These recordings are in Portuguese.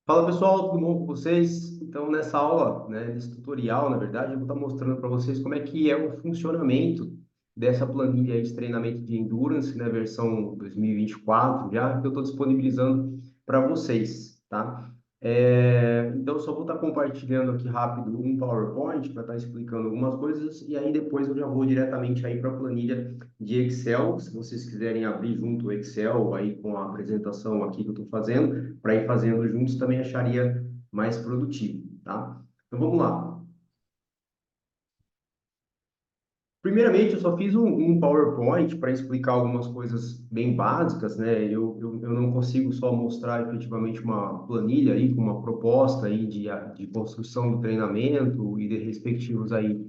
Fala pessoal, tudo bom com vocês? Então, nessa aula, né, nesse tutorial, na verdade, eu vou estar mostrando para vocês como é que é o funcionamento dessa planilha aí de treinamento de Endurance, né, versão 2024, já que eu estou disponibilizando para vocês, tá? Então, eu só vou estar compartilhando aqui rápido um PowerPoint para estar explicando algumas coisas e aí depois eu já vou diretamente aí para a planilha de Excel, se vocês quiserem abrir junto o Excel aí com a apresentação aqui que eu estou fazendo, para ir fazendo juntos também acharia mais produtivo, tá? Então vamos lá. Primeiramente, eu só fiz um PowerPoint para explicar algumas coisas bem básicas, né? Eu não consigo só mostrar efetivamente uma planilha aí com uma proposta aí de construção do treinamento e de respectivos aí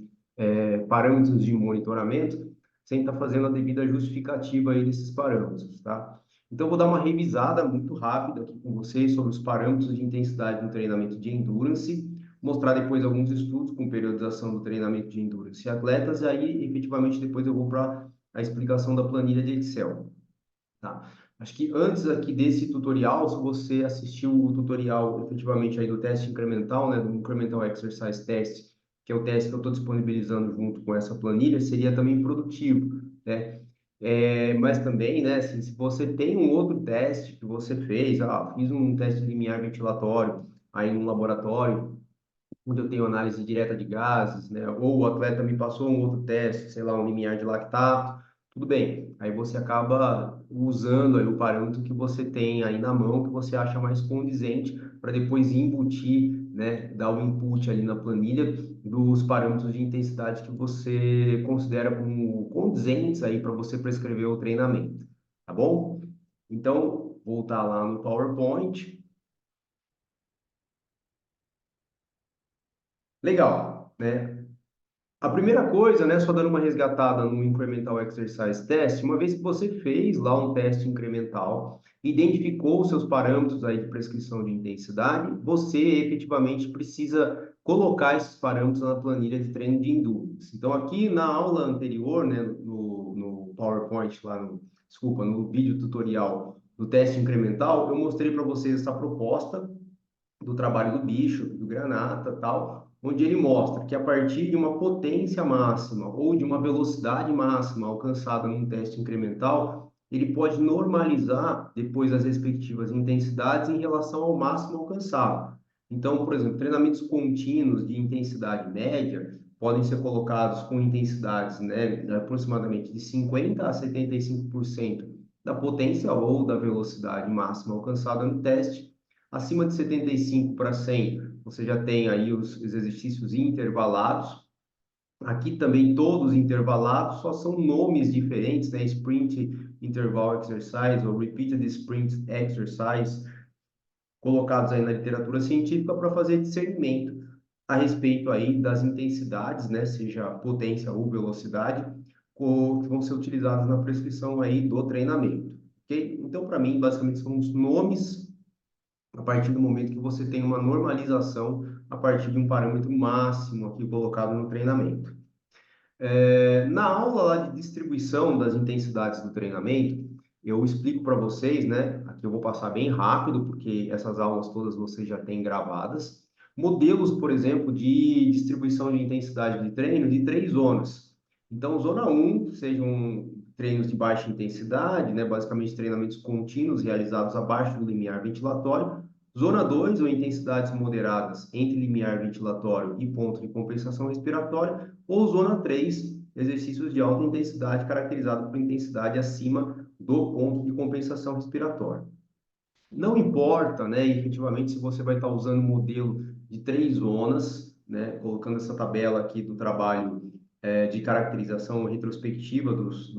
parâmetros de monitoramento, sem estar fazendo a devida justificativa aí desses parâmetros, tá? Então, eu vou dar uma revisada muito rápida aqui com vocês sobre os parâmetros de intensidade no treinamento de endurance, mostrar depois alguns estudos com periodização do treinamento de endurance e atletas, e aí, efetivamente, depois eu vou para a explicação da planilha de Excel, tá? Acho que antes aqui desse tutorial, se você assistiu o tutorial efetivamente aí do teste incremental, né, do Incremental Exercise Test, que é o teste que eu estou disponibilizando junto com essa planilha, seria também produtivo, né? Mas também, né, assim, se você tem um outro teste que você fez, fiz um teste limiar ventilatório aí no laboratório, onde eu tenho análise direta de gases, né? Ou o atleta me passou um outro teste, sei lá, um limiar de lactato, tudo bem. Aí você acaba usando aí o parâmetro que você tem aí na mão, que você acha mais condizente, para depois embutir, né? Dar o input ali na planilha dos parâmetros de intensidade que você considera como condizentes aí para você prescrever o treinamento, tá bom? Então, voltar lá no PowerPoint. Legal, né? A primeira coisa, né, só dando uma resgatada no Incremental Exercise Test, uma vez que você fez lá um teste incremental, identificou os seus parâmetros aí de prescrição de intensidade, você efetivamente precisa colocar esses parâmetros na planilha de treino de endurance. Então, aqui na aula anterior, né, no PowerPoint, desculpa, no vídeo tutorial do teste incremental, eu mostrei para vocês essa proposta do trabalho do bicho, do Granata, tal, onde ele mostra que a partir de uma potência máxima ou de uma velocidade máxima alcançada num teste incremental, ele pode normalizar depois as respectivas intensidades em relação ao máximo alcançado. Então, por exemplo, treinamentos contínuos de intensidade média podem ser colocados com intensidades, né, de aproximadamente de 50 a 75% da potência ou da velocidade máxima alcançada no teste. Acima de 75 para 100, você já tem aí os exercícios intervalados. Aqui também todos intervalados, só são nomes diferentes, né? Sprint Interval Exercise ou Repeated Sprint Exercise, colocados aí na literatura científica para fazer discernimento a respeito aí das intensidades, né? Seja potência ou velocidade, que vão ser utilizadas na prescrição aí do treinamento, ok? Então, para mim, basicamente são os nomes a partir do momento que você tem uma normalização a partir de um parâmetro máximo aqui colocado no treinamento. Na aula lá de distribuição das intensidades do treinamento, eu explico para vocês, né? Aqui eu vou passar bem rápido, porque essas aulas todas vocês já têm gravadas. Modelos, por exemplo, de distribuição de intensidade de treino de três zonas. Então, zona um sejam treinos de baixa intensidade, né? Basicamente treinamentos contínuos realizados abaixo do limiar ventilatório. Zona 2 ou intensidades moderadas entre limiar ventilatório e ponto de compensação respiratória ou zona 3, exercícios de alta intensidade caracterizados por intensidade acima do ponto de compensação respiratória. Não importa, né, efetivamente, se você vai estar usando o modelo de três zonas, né, colocando essa tabela aqui do trabalho de caracterização retrospectiva dos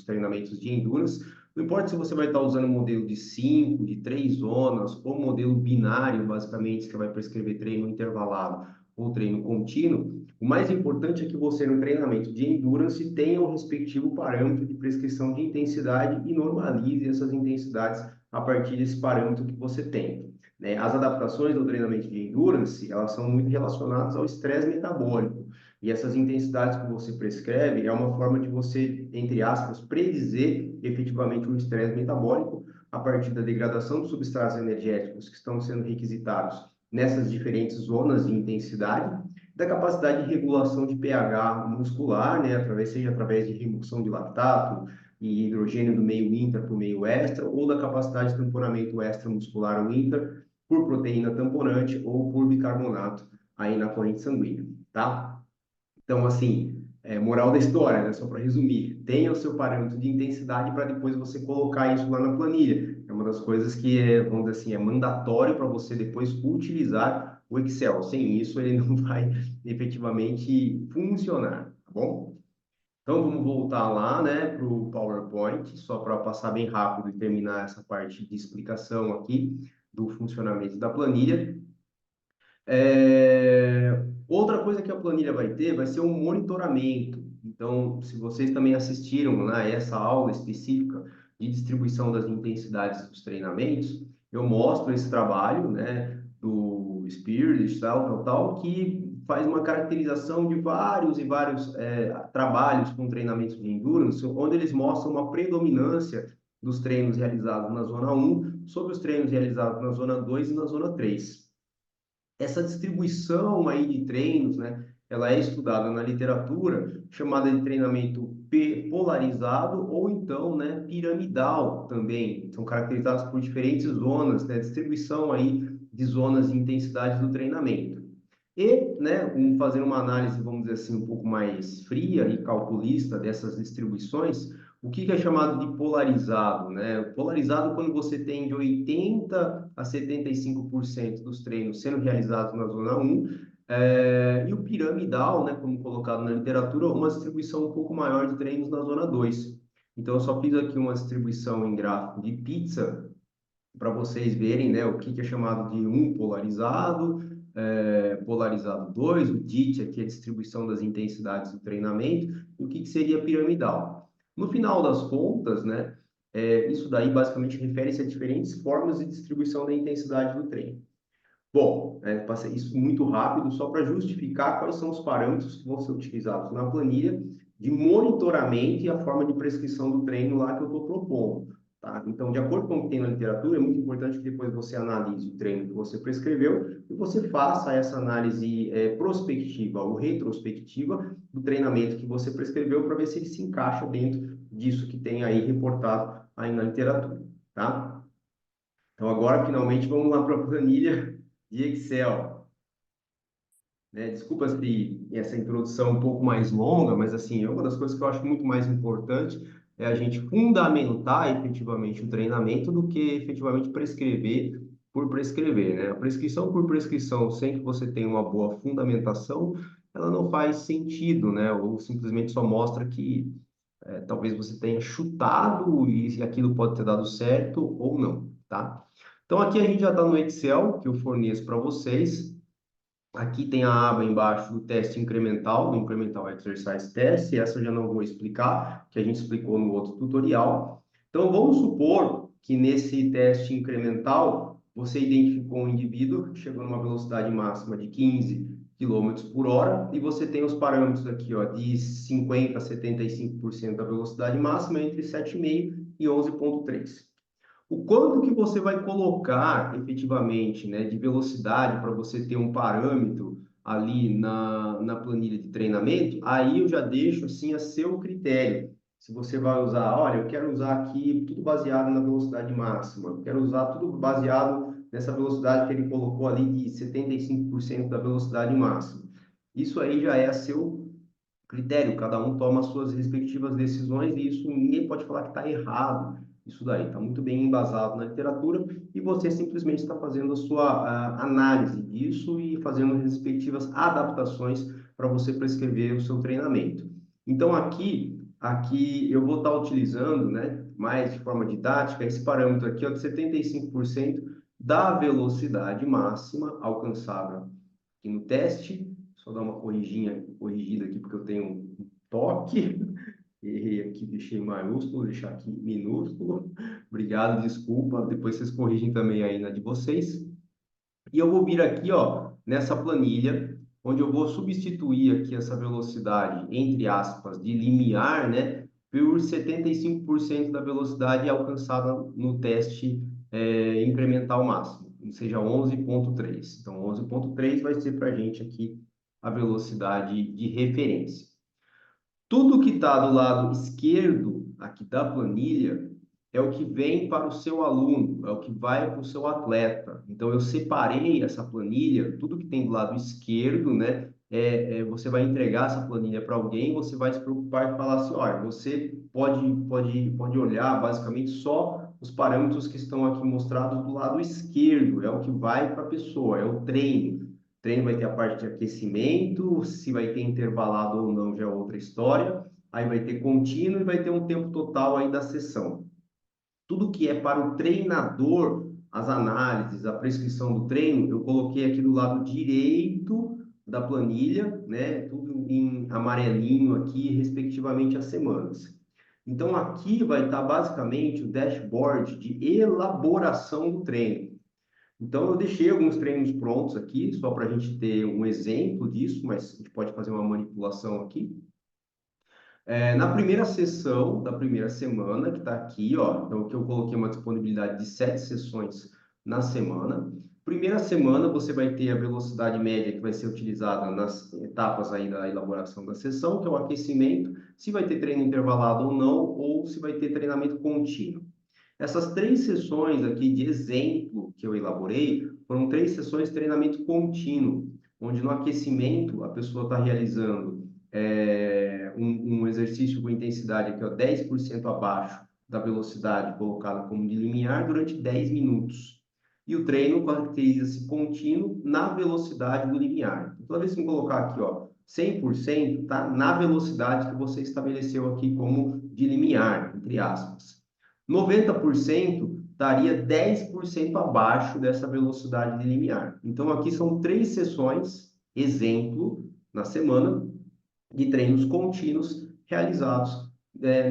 treinamentos de endurance. Não importa se você vai estar usando o modelo de cinco, de três zonas, ou modelo binário, basicamente, que vai prescrever treino intervalado ou treino contínuo. O mais importante é que você, no treinamento de endurance, tenha o respectivo parâmetro de prescrição de intensidade e normalize essas intensidades a partir desse parâmetro que você tem, né? As adaptações do treinamento de endurance, elas são muito relacionadas ao estresse metabólico. E essas intensidades que você prescreve é uma forma de você, entre aspas, predizer efetivamente o estresse metabólico, a partir da degradação dos substratos energéticos que estão sendo requisitados nessas diferentes zonas de intensidade, da capacidade de regulação de pH muscular, né, seja através de remoção de lactato e hidrogênio do meio intra para o meio extra, ou da capacidade de tamponamento extramuscular ou intra por proteína tamponante ou por bicarbonato aí na corrente sanguínea, tá? Então, assim, moral da história, né? Só para resumir, tenha o seu parâmetro de intensidade para depois você colocar isso lá na planilha. É uma das coisas que vamos dizer assim, é mandatório para você depois utilizar o Excel. Sem isso, ele não vai efetivamente funcionar, tá bom? Então, vamos voltar lá, né, para o PowerPoint, só para passar bem rápido e terminar essa parte de explicação aqui do funcionamento da planilha. Outra coisa que a planilha vai ter vai ser um monitoramento. Então, se vocês também assistiram, né, a essa aula específica de distribuição das intensidades dos treinamentos, eu mostro esse trabalho, né, do Spirit, tal, que faz uma caracterização de vários e vários trabalhos com treinamentos de endurance, onde eles mostram uma predominância dos treinos realizados na zona 1 sobre os treinos realizados na zona 2 e na zona 3. Essa distribuição aí de treinos, né, ela é estudada na literatura, chamada de treinamento polarizado ou então, né, piramidal também. São caracterizados por diferentes zonas, né, distribuição aí de zonas de intensidade do treinamento. E, né, fazendo uma análise, vamos dizer assim, um pouco mais fria e calculista dessas distribuições, o que é chamado de polarizado, né? Polarizado quando você tem de 80 a 75% dos treinos sendo realizados na zona 1, e o piramidal, né, como colocado na literatura, uma distribuição um pouco maior de treinos na zona 2. Então, eu só fiz aqui uma distribuição em gráfico de pizza para vocês verem, né, o que é chamado de polarizado, polarizado 2, o DIT, aqui é a distribuição das intensidades do treinamento, e o que seria piramidal. No final das contas, né, isso daí basicamente refere-se a diferentes formas de distribuição da intensidade do treino. Bom, passei isso muito rápido, só para justificar quais são os parâmetros que vão ser utilizados na planilha de monitoramento e a forma de prescrição do treino lá que eu estou propondo. Tá? Então, de acordo com o que tem na literatura, é muito importante que depois você analise o treino que você prescreveu e você faça essa análise prospectiva ou retrospectiva do treinamento que você prescreveu para ver se ele se encaixa dentro disso que tem aí reportado aí na literatura. Tá? Então, agora, finalmente, vamos lá para a planilha de Excel. Né? Desculpa se essa introdução é um pouco mais longa, mas assim, uma das coisas que eu acho muito mais importante é a gente fundamentar efetivamente o treinamento do que efetivamente prescrever por prescrever, né? A prescrição por prescrição, sem que você tenha uma boa fundamentação, ela não faz sentido, né? Ou simplesmente só mostra que talvez você tenha chutado e aquilo pode ter dado certo ou não, tá? Então aqui a gente já está no Excel, que eu forneço para vocês. Aqui tem a aba embaixo do teste incremental, do Incremental Exercise Test, essa eu já não vou explicar, que a gente explicou no outro tutorial. Então, vamos supor que nesse teste incremental, você identificou um indivíduo que chegou numa velocidade máxima de 15 quilômetros por hora, e você tem os parâmetros aqui, ó, de 50% a 75% da velocidade máxima, entre 7,5 e 11,3. O quanto que você vai colocar efetivamente, né, de velocidade para você ter um parâmetro ali na planilha de treinamento, aí eu já deixo assim a seu critério. Se você vai usar, olha, eu quero usar aqui tudo baseado na velocidade máxima, eu quero usar tudo baseado nessa velocidade que ele colocou ali de 75% da velocidade máxima. Isso aí já é a seu critério, cada um toma as suas respectivas decisões e isso ninguém pode falar que está errado. Isso daí está muito bem embasado na literatura e você simplesmente está fazendo a sua análise disso e fazendo as respectivas adaptações para você prescrever o seu treinamento. Então, aqui eu vou estar utilizando, né, mais de forma didática, esse parâmetro aqui ó, de 75% da velocidade máxima alcançada aqui no teste. Só dar uma corrigida aqui, porque eu tenho um toque. Errei aqui, deixei maiúsculo, deixar aqui minúsculo. Obrigado, desculpa. Depois vocês corrigem também aí na de vocês. E eu vou vir aqui, ó, nessa planilha, onde eu vou substituir aqui essa velocidade, entre aspas, de limiar, né, por 75% da velocidade alcançada no teste incremental máximo, ou seja, 11,3. Então, 11,3 vai ser para a gente aqui a velocidade de referência. Tudo que está do lado esquerdo aqui da planilha é o que vem para o seu aluno, é o que vai para o seu atleta. Então, eu separei essa planilha, tudo que tem do lado esquerdo, né? Você vai entregar essa planilha para alguém, você vai se preocupar e falar assim, olha, você pode olhar basicamente só os parâmetros que estão aqui mostrados do lado esquerdo, é o que vai para a pessoa, é o treino. O treino vai ter a parte de aquecimento, se vai ter intervalado ou não já é outra história. Aí vai ter contínuo e vai ter um tempo total aí da sessão. Tudo que é para o treinador, as análises, a prescrição do treino, eu coloquei aqui do lado direito da planilha, né? Tudo em amarelinho aqui, respectivamente as semanas. Então, aqui vai estar basicamente o dashboard de elaboração do treino. Então, eu deixei alguns treinos prontos aqui, só para a gente ter um exemplo disso, mas a gente pode fazer uma manipulação aqui. Na primeira sessão da primeira semana, que está aqui, ó, então que eu coloquei uma disponibilidade de 7 sessões na semana. Primeira semana, você vai ter a velocidade média que vai ser utilizada nas etapas aí da elaboração da sessão, que é o aquecimento, se vai ter treino intervalado ou não, ou se vai ter treinamento contínuo. Essas 3 sessões aqui de exemplo que eu elaborei foram 3 sessões de treinamento contínuo, onde no aquecimento a pessoa está realizando um exercício com intensidade aqui, ó, 10% abaixo da velocidade colocada como de limiar durante 10 minutos. E o treino caracteriza-se contínuo na velocidade do limiar. Toda vez que eu colocar aqui, ó, 100%, tá na velocidade que você estabeleceu aqui como de limiar, entre aspas. 90% estaria 10% abaixo dessa velocidade de limiar. Então, aqui são 3 sessões, exemplo, na semana, de treinos contínuos realizados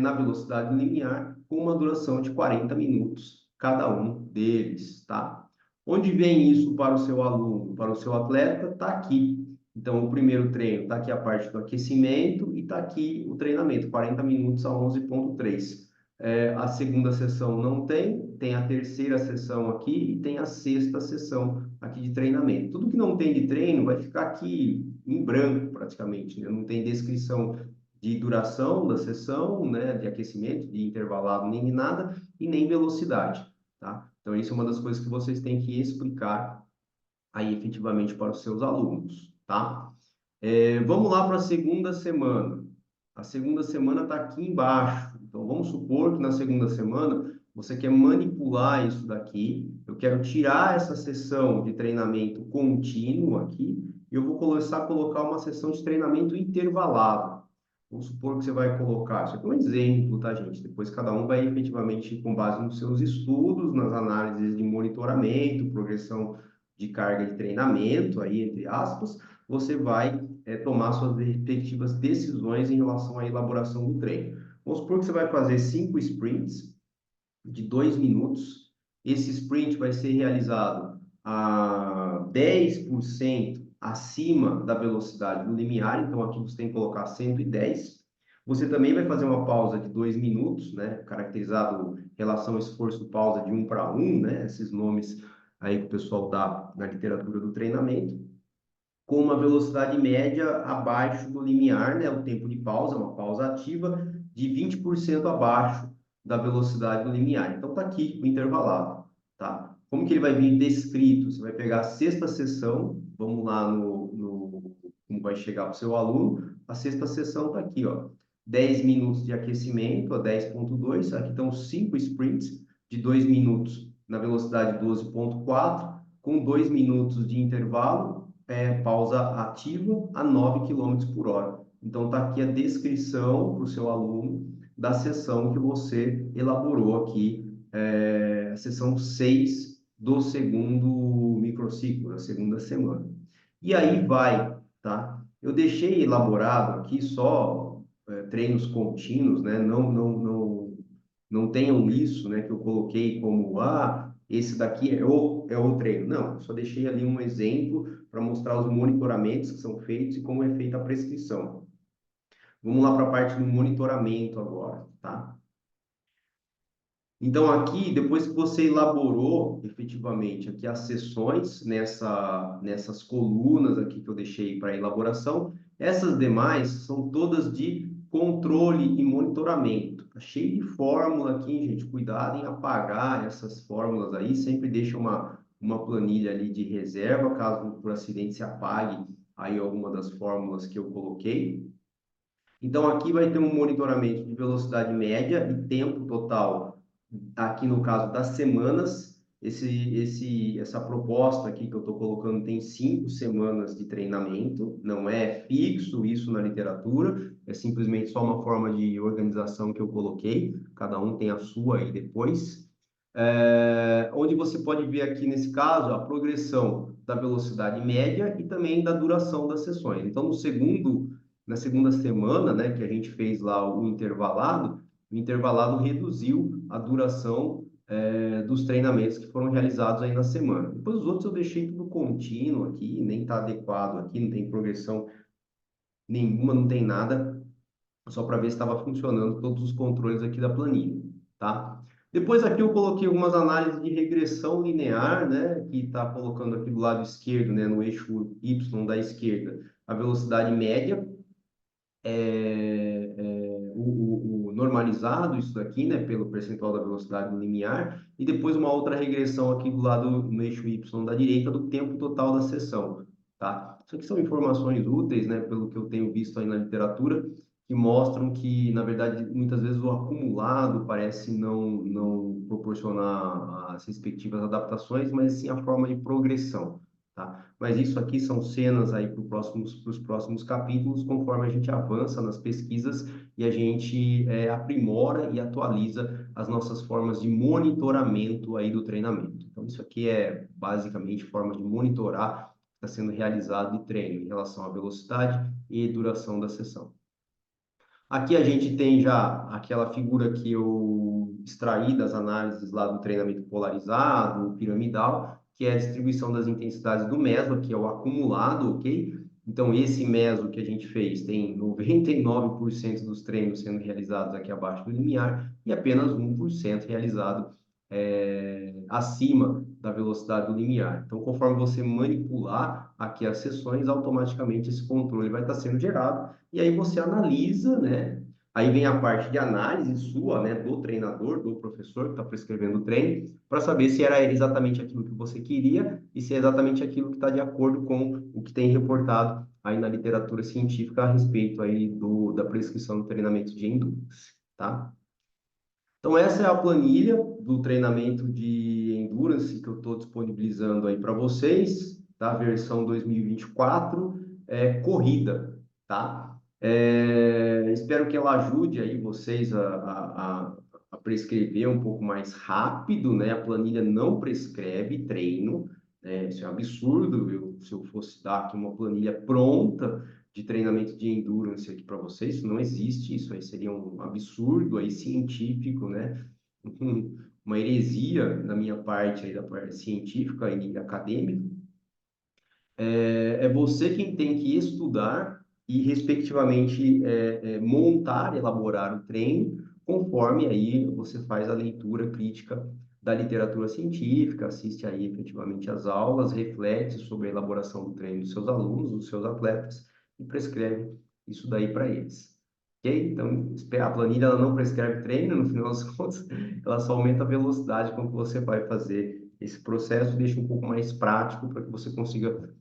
na velocidade linear, com uma duração de 40 minutos, cada um deles, tá? Onde vem isso para o seu aluno, para o seu atleta? Está aqui. Então, o primeiro treino, está aqui a parte do aquecimento e está aqui o treinamento, 40 minutos a 11,3. A segunda sessão não tem, tem a terceira sessão aqui e tem a sexta sessão aqui de treinamento. Tudo que não tem de treino vai ficar aqui em branco, praticamente, né? Não tem descrição de duração da sessão, né? De aquecimento, de intervalado, nem de nada, e nem velocidade, tá? Então, isso é uma das coisas que vocês têm que explicar aí efetivamente para os seus alunos, tá? Vamos lá para a segunda semana. A segunda semana está aqui embaixo. Então, vamos supor que na segunda semana você quer manipular isso daqui. Eu quero tirar essa sessão de treinamento contínuo aqui e eu vou começar a colocar uma sessão de treinamento intervalado. Vamos supor que você vai colocar, isso aqui é um exemplo, tá, gente? Depois cada um vai efetivamente, com base nos seus estudos, nas análises de monitoramento, progressão de carga de treinamento, aí, entre aspas, você vai tomar suas respectivas decisões em relação à elaboração do treino. Vamos supor que você vai fazer 5 sprints de 2 minutos. Esse sprint vai ser realizado a 10% acima da velocidade do limiar, então aqui você tem que colocar 110. Você também vai fazer uma pausa de 2 minutos, né? Caracterizado relação esforço-pausa de 1 para 1, né? Esses nomes aí que o pessoal dá na literatura do treinamento, com uma velocidade média abaixo do limiar, né? O tempo de pausa, uma pausa ativa, de 20% abaixo da velocidade do limiar. Então, está aqui o intervalado, tá? Como que ele vai vir descrito? Você vai pegar a sexta sessão, vamos lá como vai chegar para o seu aluno, a sexta sessão está aqui, ó. 10 minutos de aquecimento a 10,2, aqui estão 5 sprints de 2 minutos na velocidade 12,4, com 2 minutos de intervalo, pausa ativa a 9 km por hora. Então, está aqui a descrição para o seu aluno da sessão que você elaborou aqui, a sessão 6 do segundo microciclo, da segunda semana. E aí vai, tá? Eu deixei elaborado aqui só treinos contínuos, né? Não tenham isso, né? Que eu coloquei como, esse daqui é o treino. Não, só deixei ali um exemplo para mostrar os monitoramentos que são feitos e como é feita a prescrição. Vamos lá para a parte do monitoramento agora, tá? Então, aqui, depois que você elaborou efetivamente aqui as sessões nessas colunas aqui que eu deixei para elaboração, essas demais são todas de controle e monitoramento. Tá cheio de fórmula aqui, gente. Cuidado em apagar essas fórmulas aí. Sempre deixa uma planilha ali de reserva, caso por acidente se apague aí alguma das fórmulas que eu coloquei. Então, aqui vai ter um monitoramento de velocidade média e tempo total, aqui no caso das semanas. Essa proposta aqui que eu estou colocando tem 5 semanas de treinamento, não é fixo isso na literatura, é simplesmente só uma forma de organização que eu coloquei, cada um tem a sua aí depois. Onde você pode ver aqui nesse caso a progressão da velocidade média e também da duração das sessões. Então, na segunda semana, né, que a gente fez lá o intervalado reduziu a duração dos treinamentos que foram realizados aí na semana. Depois os outros eu deixei tudo contínuo aqui, nem está adequado aqui, não tem progressão nenhuma, não tem nada, só para ver se estava funcionando todos os controles aqui da planilha, tá? Depois aqui eu coloquei algumas análises de regressão linear, né, que está colocando aqui do lado esquerdo, né, no eixo Y da esquerda, a velocidade média, o normalizado, isso daqui, né, pelo percentual da velocidade limiar, e depois uma outra regressão aqui do lado no eixo Y da direita do tempo total da sessão, tá? Isso aqui são informações úteis, né, pelo que eu tenho visto aí na literatura, que mostram que, na verdade, muitas vezes o acumulado parece não proporcionar as respectivas adaptações, mas sim a forma de progressão. Tá? Mas isso aqui são cenas aí para os próximos capítulos, conforme a gente avança nas pesquisas e a gente aprimora e atualiza as nossas formas de monitoramento aí do treinamento. Então, isso aqui é basicamente forma de monitorar o que está sendo realizado de treino em relação à velocidade e duração da sessão. Aqui a gente tem já aquela figura que eu extraí das análises lá do treinamento polarizado, piramidal, que é a distribuição das intensidades do meso, que é o acumulado, ok? Então, esse meso que a gente fez tem 99% dos treinos sendo realizados aqui abaixo do limiar e apenas 1% realizado acima da velocidade do limiar. Então, conforme você manipular aqui as sessões, automaticamente esse controle vai estar sendo gerado e aí você analisa, né? Aí vem a parte de análise sua, né, do treinador, do professor que está prescrevendo o treino, para saber se era exatamente aquilo que você queria e se é exatamente aquilo que está de acordo com o que tem reportado aí na literatura científica a respeito aí da prescrição do treinamento de endurance, tá? Então, essa é a planilha do treinamento de endurance que eu estou disponibilizando aí para vocês, tá? Versão 2024, corrida, tá? Espero que ela ajude aí vocês a prescrever um pouco mais rápido, né? A planilha não prescreve treino, né? Isso é um absurdo. Se eu fosse dar aqui uma planilha pronta de treinamento de endurance aqui para vocês, isso não existe, isso aí seria um absurdo aí científico, né? Uma heresia da minha parte aí, da parte científica e acadêmica. É você quem tem que estudar e, respectivamente, montar, elaborar o treino, conforme aí você faz a leitura crítica da literatura científica, assiste aí efetivamente às aulas, reflete sobre a elaboração do treino dos seus alunos, dos seus atletas, e prescreve isso daí para eles. Ok? Então, a planilha ela não prescreve treino, no final das contas, ela só aumenta a velocidade com que você vai fazer esse processo, deixa um pouco mais prático para que você consiga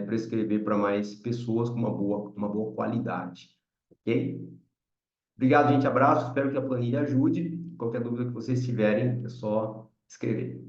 prescrever para mais pessoas com uma boa qualidade, ok? Obrigado, gente, abraço, espero que a planilha ajude. Qualquer dúvida que vocês tiverem, é só escrever.